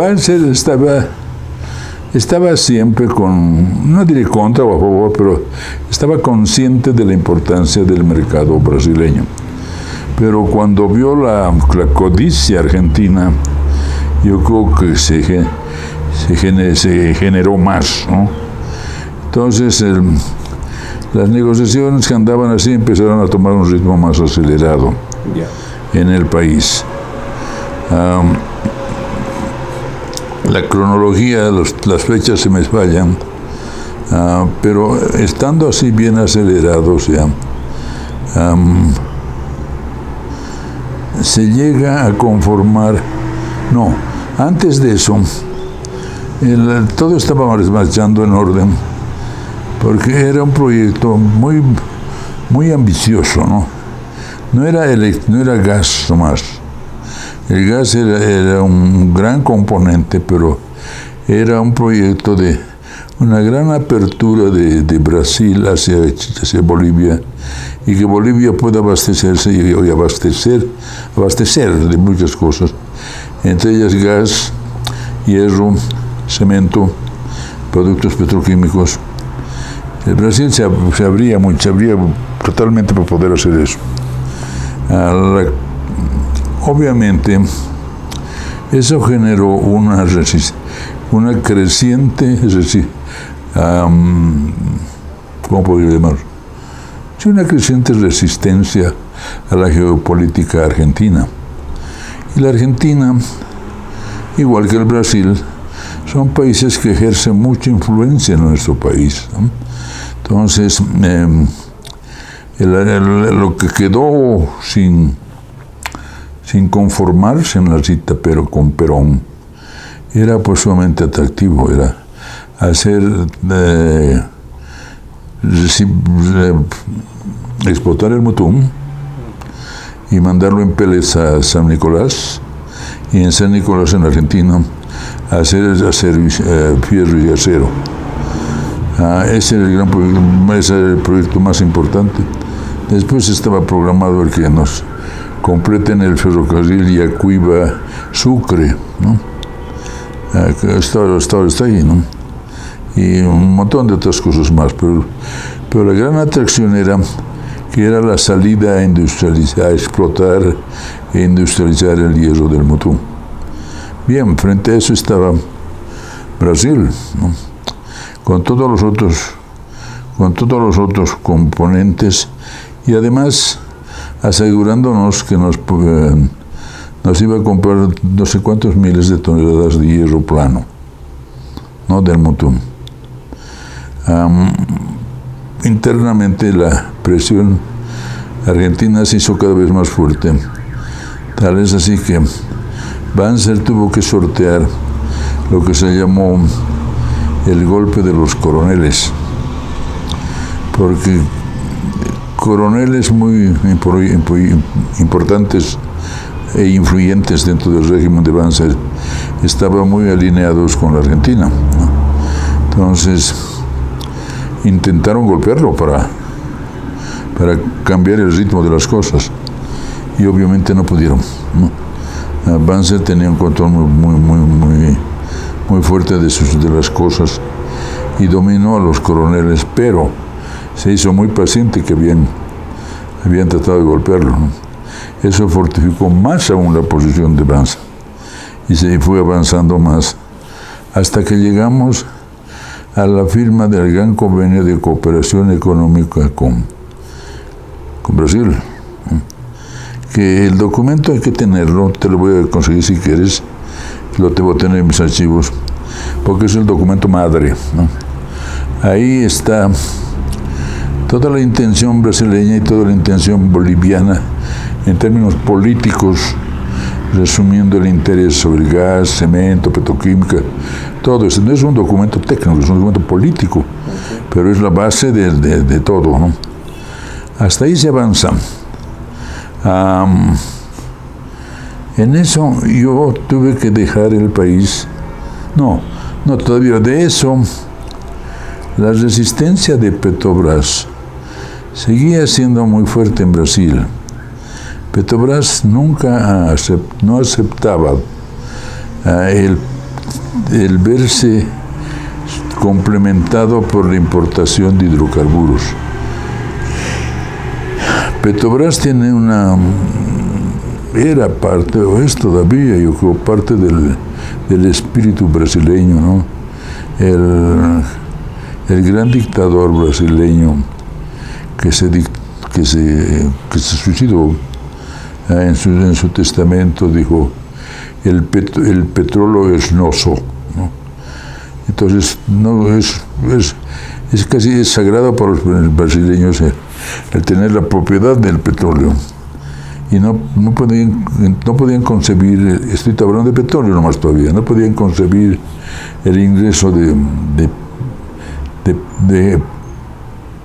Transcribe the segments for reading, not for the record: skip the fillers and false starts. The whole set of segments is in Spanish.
Banzer estaba siempre no diré contra o a favor, pero estaba consciente de la importancia del mercado brasileño. Pero cuando vio la codicia argentina, yo creo que se generó más, ¿no? Entonces, las negociaciones que andaban así empezaron a tomar un ritmo más acelerado en el país. La cronología, las fechas se me fallan, pero estando así bien acelerados ya, se llega a conformar, no, antes de eso, todo estaba marchando en orden, porque era un proyecto muy, muy ambicioso, ¿no? No era gas nomás. El gas era un gran componente, pero era un proyecto de una gran apertura de Brasil hacia Bolivia, y que Bolivia pueda abastecerse y abastecer de muchas cosas, entre ellas gas, hierro, cemento, productos petroquímicos. El Brasil se abría totalmente para poder hacer eso. Obviamente, eso generó una creciente, ¿cómo podría llamar? Sí, una creciente resistencia a la geopolítica argentina. Y la Argentina, igual que el Brasil, son países que ejercen mucha influencia en nuestro país, ¿no? Entonces, lo que quedó sin conformarse en la cita, pero con Perón, era pues sumamente atractivo, era hacer explotar el Mutum y mandarlo en pellets a San Nicolás, y en San Nicolás, en Argentina, hacer fierro y acero. Ese era el proyecto más importante. Después estaba programado el que nos completen el ferrocarril Yacuiba-Sucre, ¿no? Está ahí, ¿no? Y un montón de otras cosas más, pero la gran atracción era que era la salida a explotar e industrializar el hierro del Mutum. Bien, frente a eso estaba Brasil, ¿no? Con todos los otros componentes, y además asegurándonos que nos iba a comprar no sé cuántos miles de toneladas de hierro plano, ¿no? Del Mutum. Internamente la presión argentina se hizo cada vez más fuerte, tal es así que Banzer tuvo que sortear lo que se llamó el golpe de los coroneles, porque coroneles muy importantes e influyentes dentro del régimen de Banzer estaban muy alineados con la Argentina, ¿no? Entonces intentaron golpearlo para cambiar el ritmo de las cosas, y obviamente no pudieron, ¿no? Banzer tenía un control muy fuerte de las cosas y dominó a los coroneles, pero se hizo muy paciente que habían tratado de golpearlo, ¿no? Eso fortificó más aún la posición de Banzer y se fue avanzando más hasta que llegamos a la firma del gran convenio de cooperación económica con Brasil, ¿no? Que el documento hay que tenerlo, te lo voy a conseguir si quieres, lo tengo a tener en mis archivos, porque es el documento madre, ¿no? Ahí está toda la intención brasileña y toda la intención boliviana en términos políticos, resumiendo el interés sobre el gas, cemento, petroquímica, todo eso. No es un documento técnico, es un documento político, pero es la base de todo, ¿no? Hasta ahí se avanza. En eso yo tuve que dejar el país. No, todavía de eso, la resistencia de Petrobras seguía siendo muy fuerte en Brasil. Petrobras nunca no aceptaba el verse complementado por la importación de hidrocarburos. Petrobras era parte, o es todavía, yo creo, parte del espíritu brasileño, ¿no? El gran dictador brasileño que se suicidó en su testamento dijo: el petróleo es noso, ¿no? Entonces es casi sagrado para los brasileños el tener la propiedad del petróleo, y no podían concebir, estoy hablando de petróleo nomás todavía, no podían concebir el ingreso de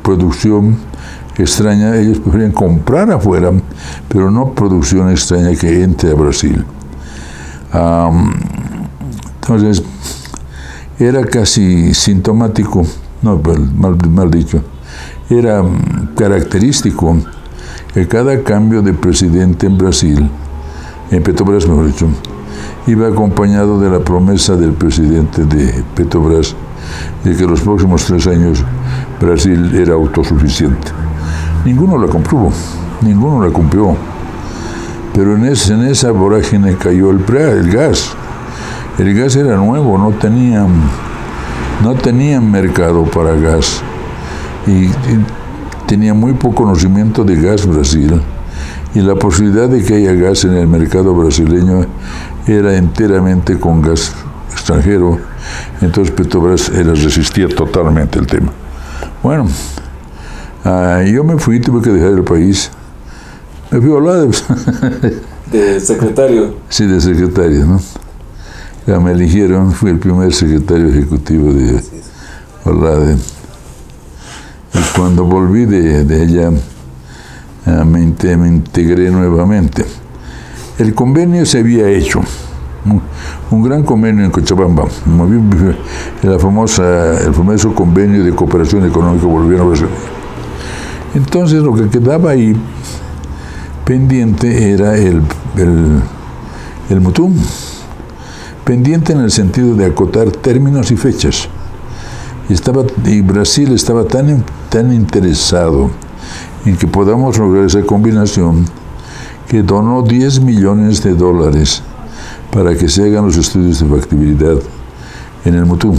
producción extraña. Ellos preferían comprar afuera, pero no producción extraña que entre a Brasil. Entonces, era casi sintomático, no, mal dicho, era característico que cada cambio de presidente en Brasil, en Petrobras mejor dicho, iba acompañado de la promesa del presidente de Petrobras de que los próximos 3 años Brasil era autosuficiente. Ninguno la comprobó, ninguno la cumplió. Pero en esa vorágine cayó el gas. El gas era nuevo, no tenían mercado para gas. Y tenía muy poco conocimiento de gas Brasil. Y la posibilidad de que haya gas en el mercado brasileño era enteramente con gas extranjero. Entonces Petrobras resistía totalmente el tema. Bueno, yo me fui, tuve que dejar el país. Me fui a Olade. ¿De secretario? Sí, de secretario, ¿no? Ya me eligieron, fui el primer secretario ejecutivo de Olade. Y cuando volví de allá, me integré nuevamente. El convenio se había hecho, un gran convenio en Cochabamba, el famoso convenio de cooperación económica boliviano brasileño. Entonces lo que quedaba ahí pendiente era el mutum, pendiente en el sentido de acotar términos y fechas. Y Brasil estaba tan interesado en que podamos lograr esa combinación que donó $10 millones para que se hagan los estudios de factibilidad en el mutum,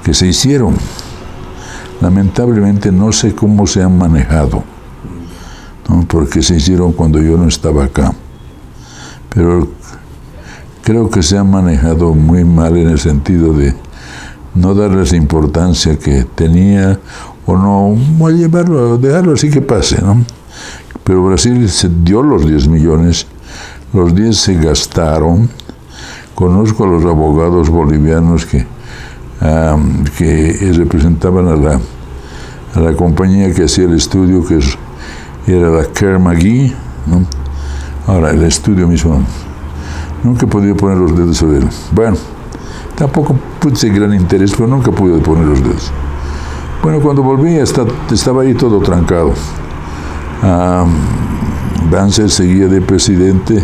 que se hicieron. Lamentablemente no sé cómo se han manejado, ¿no? Porque se hicieron cuando yo no estaba acá, pero creo que se han manejado muy mal en el sentido de no darles la importancia que tenía, o no, dejarlo así que pase, ¿no? Pero Brasil se dio los 10 millones, los 10 se gastaron. Conozco a los abogados bolivianos que representaban a la compañía que hacía el estudio, que era la Kerr-McGee, ¿no? Ahora, el estudio mismo, nunca he podido poner los dedos sobre él. Bueno, tampoco puse gran interés, pero nunca pude poner los dedos. Bueno, cuando volví estaba ahí todo trancado. Banzer seguía de presidente.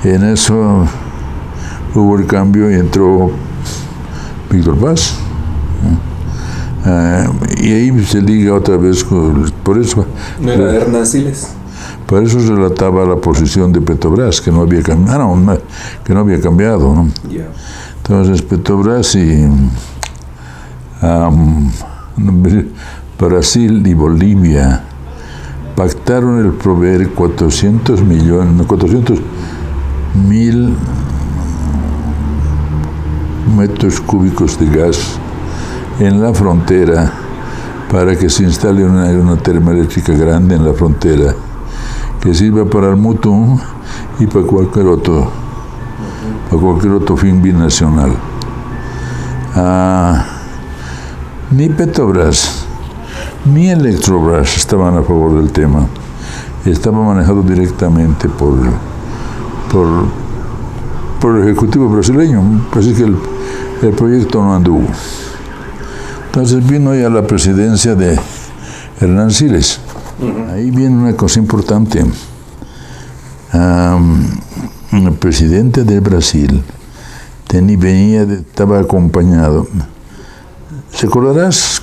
En eso hubo el cambio y entró Víctor Paz. Y ahí se liga otra vez por eso. ¿No era Hernán Siles? Por eso relataba la posición de Petrobras, que no había cambiado, ¿no? Yeah. Entonces Petrobras y Brasil y Bolivia pactaron el proveer 400.000 metros cúbicos de gas en la frontera para que se instale una termoeléctrica grande en la frontera que sirva para el mutum y para cualquier otro fin binacional. Ni Petrobras ni Electrobras estaban a favor del tema. Estaba manejado directamente por el Ejecutivo brasileño, así que el proyecto no anduvo. Entonces vino ya la presidencia de Hernán Siles. Ahí viene una cosa importante. El presidente de Brasil estaba acompañado. ¿Recordarás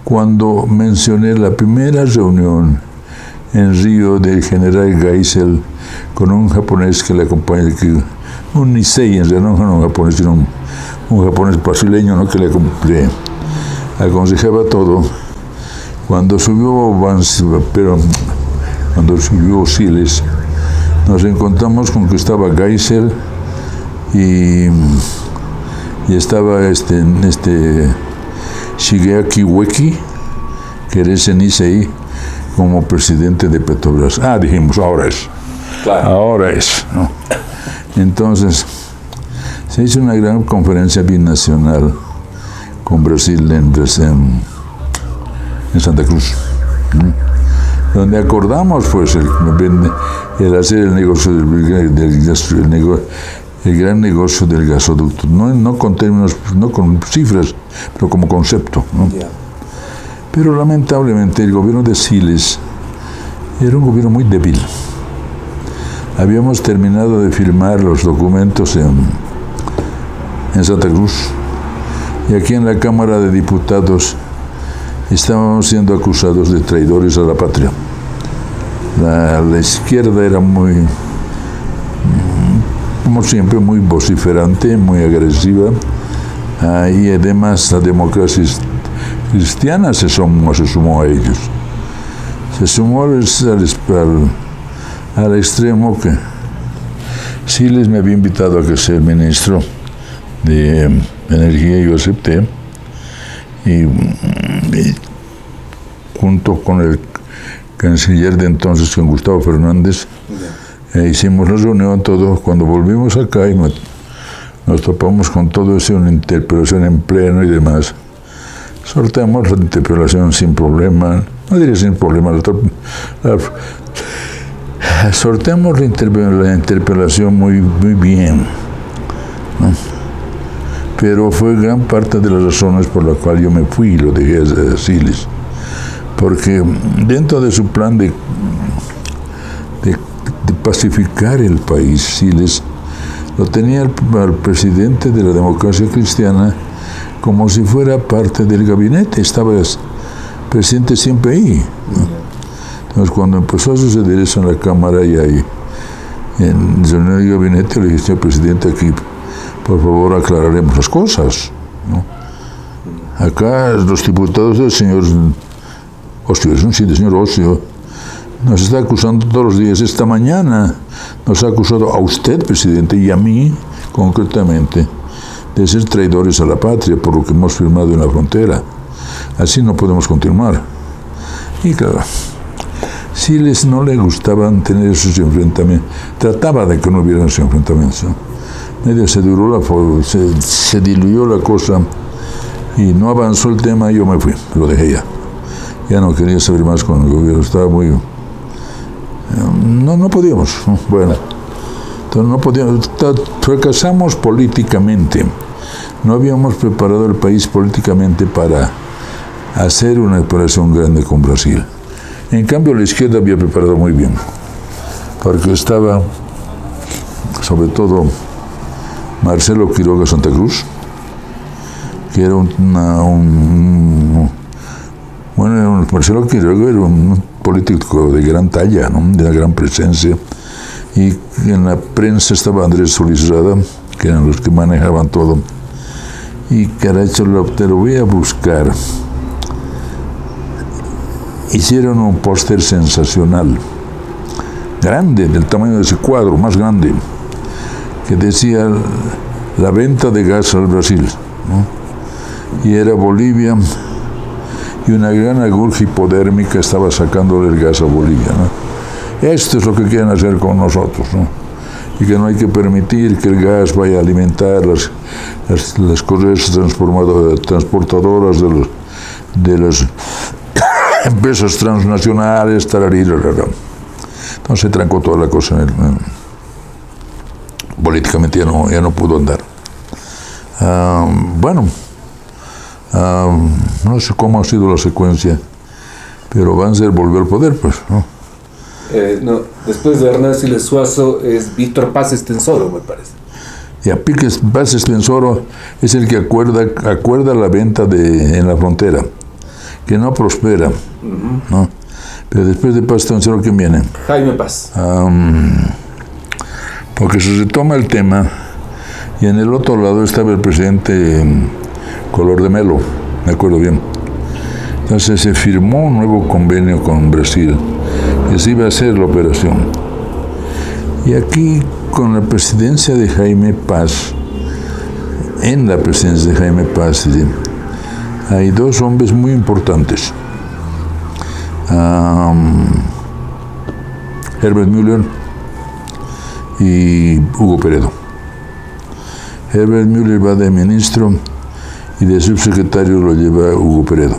cuando mencioné la primera reunión en Río del general Geisel con un japonés que le acompaña, un Nisei, en realidad no un japonés, sino un japonés brasileño, ¿no?, que le aconsejaba todo? Cuando subió Siles, nos encontramos con que estaba Geisel y estaba Shigeaki Ueki, que era ese Nisei, como presidente de Petrobras. Dijimos, ahora es. Claro. Ahora es, ¿no? Entonces, se hizo una gran conferencia binacional con Brasil en Santa Cruz, ¿no?, donde acordamos pues el hacer el negocio el gran negocio del gasoducto, no con términos, no con cifras, pero como concepto, ¿no? Yeah. Pero lamentablemente el gobierno de Siles era un gobierno muy débil. Habíamos terminado de firmar los documentos en Santa Cruz, y aquí en la Cámara de Diputados estábamos siendo acusados de traidores a la patria. La izquierda era muy, como siempre, muy vociferante, muy agresiva, y además la democracia cristiana se sumó a ellos. Se sumó al extremo que Siles me había invitado a que sea el ministro de Energía, y yo acepté, y junto con el canciller de entonces, con Gustavo Fernández, hicimos la reunión todos. Cuando volvimos acá y nos topamos con todo eso, una interpelación en pleno y demás, sorteamos la interpelación sin problema, no diría sin problema, sorteamos la interpelación muy bien, ¿no? Pero fue gran parte de las razones por las cuales yo me fui y lo dejé a Siles, porque dentro de su plan de pacificar el país, Siles lo tenía al presidente de la democracia cristiana como si fuera parte del gabinete, estaba presidente siempre ahí, ¿no? Entonces, cuando empezó a suceder eso en la Cámara y ahí, en la reunión del gabinete, le dije, señor presidente, aquí, por favor, aclararemos las cosas, ¿no? Acá los diputados del señor Ocio, el señor Ocio, nos está acusando todos los días. Esta mañana nos ha acusado a usted, presidente, y a mí, concretamente, de ser traidores a la patria por lo que hemos firmado en la frontera. Así no podemos continuar. Y claro, Siles no le gustaban tener esos enfrentamientos. Trataba de que no hubiera esos enfrentamientos, ¿no? Medio se diluyó la cosa y no avanzó el tema, y yo me fui, lo dejé ya no quería saber más con el gobierno, estaba muy, no podíamos, ¿no? Bueno, entonces no podíamos, fracasamos políticamente, no habíamos preparado el país políticamente para hacer una operación grande con Brasil. En cambio, la izquierda había preparado muy bien, porque estaba sobre todo Marcelo Quiroga Santa Cruz, que era Marcelo Quiroga era un político de gran talla, ¿no?, de una gran presencia, y en la prensa estaba Andrés Solís Rada, que eran los que manejaban todo, y caray, te lo voy a buscar. Hicieron un póster sensacional, grande, del tamaño de ese cuadro, más grande, que decía la venta de gas al Brasil, ¿no? Y era Bolivia, y una gran aguja hipodérmica estaba sacándole el gas a Bolivia, ¿no? Esto es lo que quieren hacer con nosotros, ¿no? Y que no hay que permitir que el gas vaya a alimentar las correas transportadoras de las empresas transnacionales, Entonces se trancó toda la cosa. Políticamente ya no pudo andar. No sé cómo ha sido la secuencia, pero Banzer volvió al poder, pues, ¿no? Después de Hernán Siles Suazo es Víctor Paz Estenssoro, me parece. Y a Píquez Paz Estenssoro es el que acuerda la venta en la frontera, que no prospera, ¿no? Pero después de Paz Estenssoro, ¿quién viene? Jaime Paz. Porque se retoma el tema, y en el otro lado estaba el presidente Collor de Mello, me acuerdo bien. Entonces se firmó un nuevo convenio con Brasil, que se iba a hacer la operación. Y aquí, con la presidencia de Jaime Paz, en la presidencia de Jaime Paz, hay dos hombres muy importantes. Herbert Müller y Hugo Peredo. Herbert Müller va de ministro y de subsecretario lo lleva Hugo Peredo.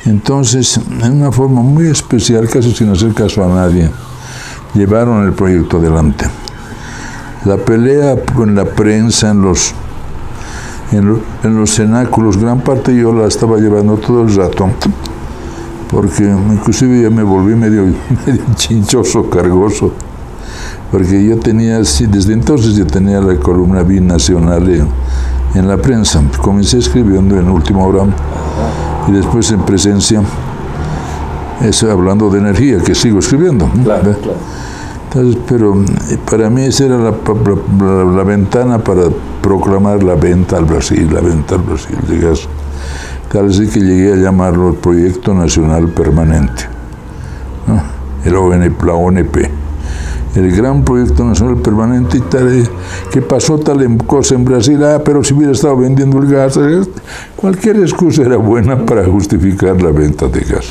Entonces, en una forma muy especial, casi sin hacer caso a nadie, llevaron el proyecto adelante. La pelea con la prensa en los cenáculos, gran parte yo la estaba llevando todo el rato, porque inclusive ya me volví medio chinchoso, cargoso, porque yo tenía, desde entonces yo tenía la columna binacional en la prensa. Comencé escribiendo en Última Hora y después en Presencia, eso hablando de energía, que sigo escribiendo. Claro. Entonces, pero para mí esa era la ventana para proclamar la venta al Brasil de gas. Tal así que llegué a llamarlo el Proyecto Nacional Permanente, ¿no? La ONP. El gran Proyecto Nacional Permanente, y tal, que pasó tal cosa en Brasil, pero si hubiera estado vendiendo el gas, cualquier excusa era buena para justificar la venta de gas.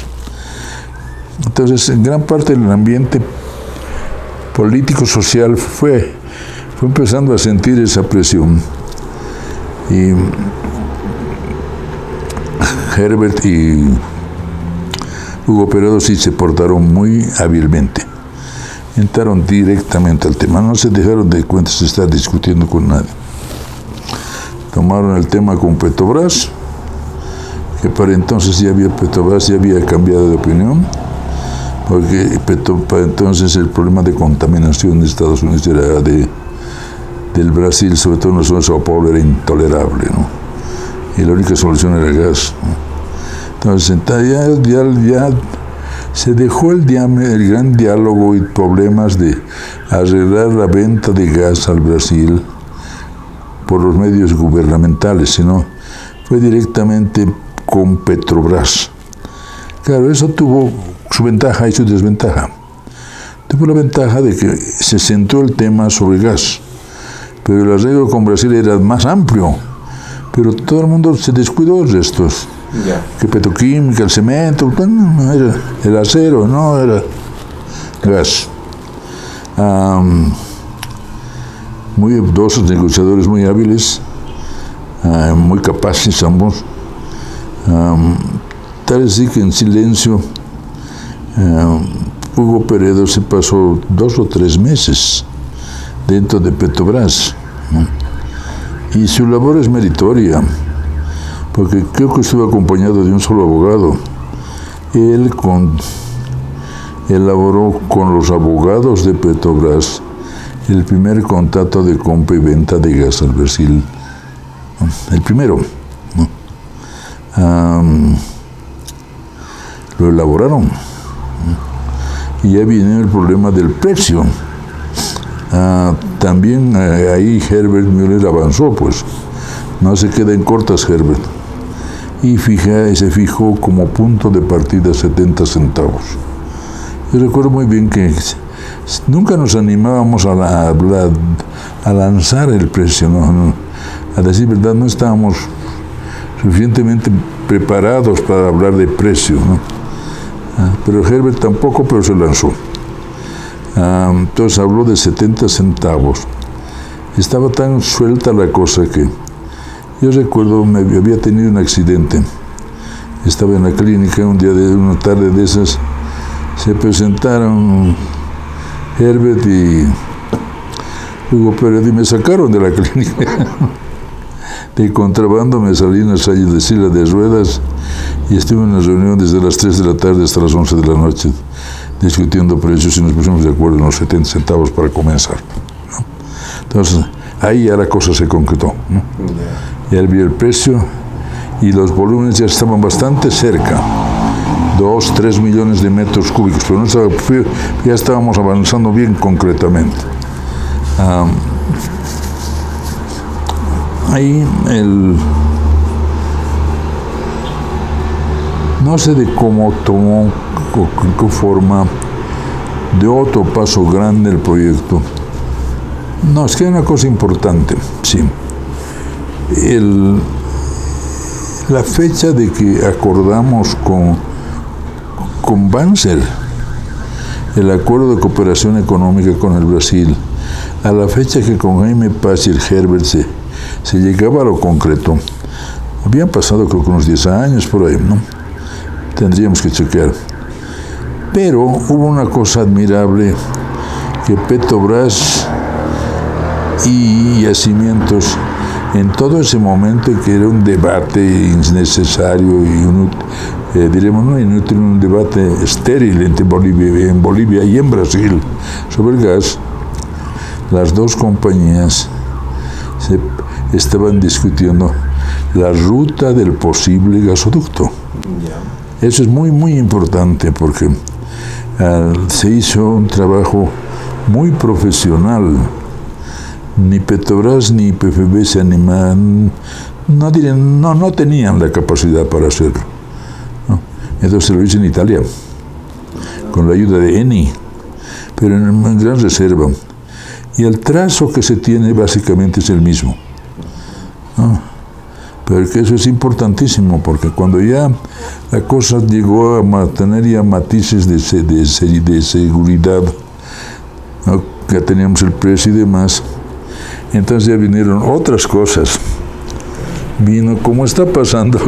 Entonces, en gran parte del ambiente político-social fue empezando a sentir esa presión. Y Herbert y Hugo Peredo sí se portaron muy hábilmente. Entraron directamente al tema, no se dejaron de cuentas de estar discutiendo con nadie. Tomaron el tema con Petrobras, que para entonces Petrobras ya había cambiado de opinión, porque para entonces el problema de contaminación de Estados Unidos era del Brasil, sobre todo en la zona de Sao Paulo, era intolerable, ¿no? Y la única solución era el gas, ¿no? Entonces ya se dejó el gran diálogo y problemas de arreglar la venta de gas al Brasil por los medios gubernamentales, sino fue directamente con Petrobras. Claro, eso tuvo su ventaja y su desventaja. Tuvo la ventaja de que se centró el tema sobre gas, pero el arreglo con Brasil era más amplio, pero todo el mundo se descuidó de estos. Yeah. Que petroquímica, el cemento, no, era el acero, no era gas. Dos negociadores muy hábiles, muy capaces ambos. Tal así que en silencio Hugo Peredo se pasó 2 o 3 meses dentro de Petrobras, ¿no? Y su labor es meritoria, porque creo que estuvo acompañado de un solo abogado. Él elaboró con los abogados de Petrobras el primer contrato de compra y venta de gas al Brasil. El primero, ¿no? Lo elaboraron, ¿no? Y ya viene el problema del precio. También ahí Herbert Müller avanzó, pues no se queda en cortas Herbert, y se fijó como punto de partida 70 centavos. Yo recuerdo muy bien que nunca nos animábamos a lanzar el precio, ¿no? A decir verdad, no estábamos suficientemente preparados para hablar de precio, ¿no? Pero Herbert tampoco, pero se lanzó. Entonces habló de 70 centavos. Estaba tan suelta la cosa que yo recuerdo, había tenido un accidente. Estaba en la clínica una tarde de esas. Se presentaron Herbert y Hugo Peredo y me sacaron de la clínica. De contrabando me salí en la calle de silla de ruedas y estuve en la reunión desde las 3 de la tarde hasta las 11 de la noche discutiendo precios y nos pusimos de acuerdo en los 70 centavos para comenzar, ¿no? Entonces, ahí ya la cosa se concretó, ¿no? Ya él vio el precio y los volúmenes ya estaban bastante cerca, 2, 3 millones de metros cúbicos, pero ya estábamos avanzando bien concretamente. Ahí no sé de cómo tomó o qué forma de otro paso grande el proyecto. No, es que hay una cosa importante, sí. La fecha de que acordamos con Banzer el acuerdo de cooperación económica con el Brasil, a la fecha que con Jaime Paz y el Herbert se llegaba a lo concreto, habían pasado creo que unos 10 años por ahí, ¿no? Tendríamos que chequear. Pero hubo una cosa admirable, que Petrobras y Yacimientos, en todo ese momento que era un debate innecesario y diremos no inútil, un debate estéril entre en Bolivia y en Brasil sobre el gas, las dos compañías estaban discutiendo la ruta del posible gasoducto. Eso es muy, muy importante porque se hizo un trabajo muy profesional. Ni Petrobras ni PFB se animaban, no tenían la capacidad para hacerlo, ¿no? Entonces lo hizo en Italia, con la ayuda de Eni, pero en gran reserva. Y el trazo que se tiene básicamente es el mismo, ¿no? Pero que eso es importantísimo, porque cuando ya la cosa llegó a tener ya matices de seguridad, ¿no? Ya teníamos el precio y demás, entonces ya vinieron otras cosas. Vino, como está pasando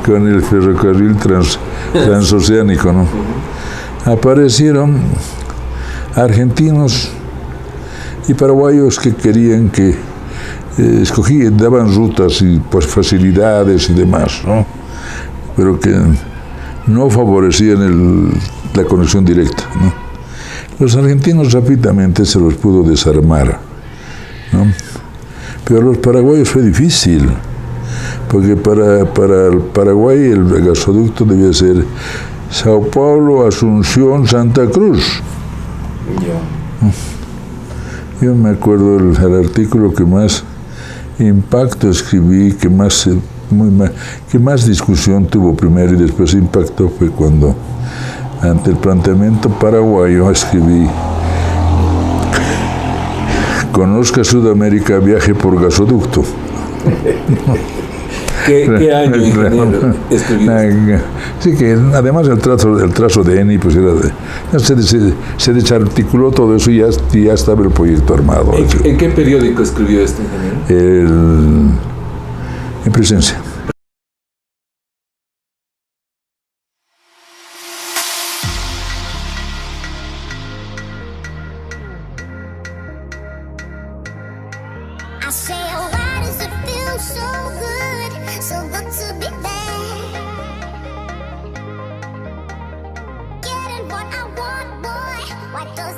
con el ferrocarril transoceánico, ¿no? Aparecieron argentinos y paraguayos que querían que daban rutas y pues facilidades y demás, ¿no? Pero que no favorecían la conexión directa, ¿no? Los argentinos rápidamente se los pudo desarmar, ¿no? Pero a los paraguayos fue difícil, porque para el Paraguay el gasoducto debía ser Sao Paulo, Asunción, Santa Cruz. Yo me acuerdo el artículo que más impacto escribí, que más discusión tuvo primero y después impacto, fue cuando ante el planteamiento paraguayo escribí: conozca Sudamérica, viaje por gasoducto. ¿Qué año, ingeniero, escribió? Sí, que además el trazo de Eni, pues se desarticuló todo eso y ya estaba el proyecto armado. ¿En qué periódico escribió esto, ingeniero? En Presencia. What I want, boy, what does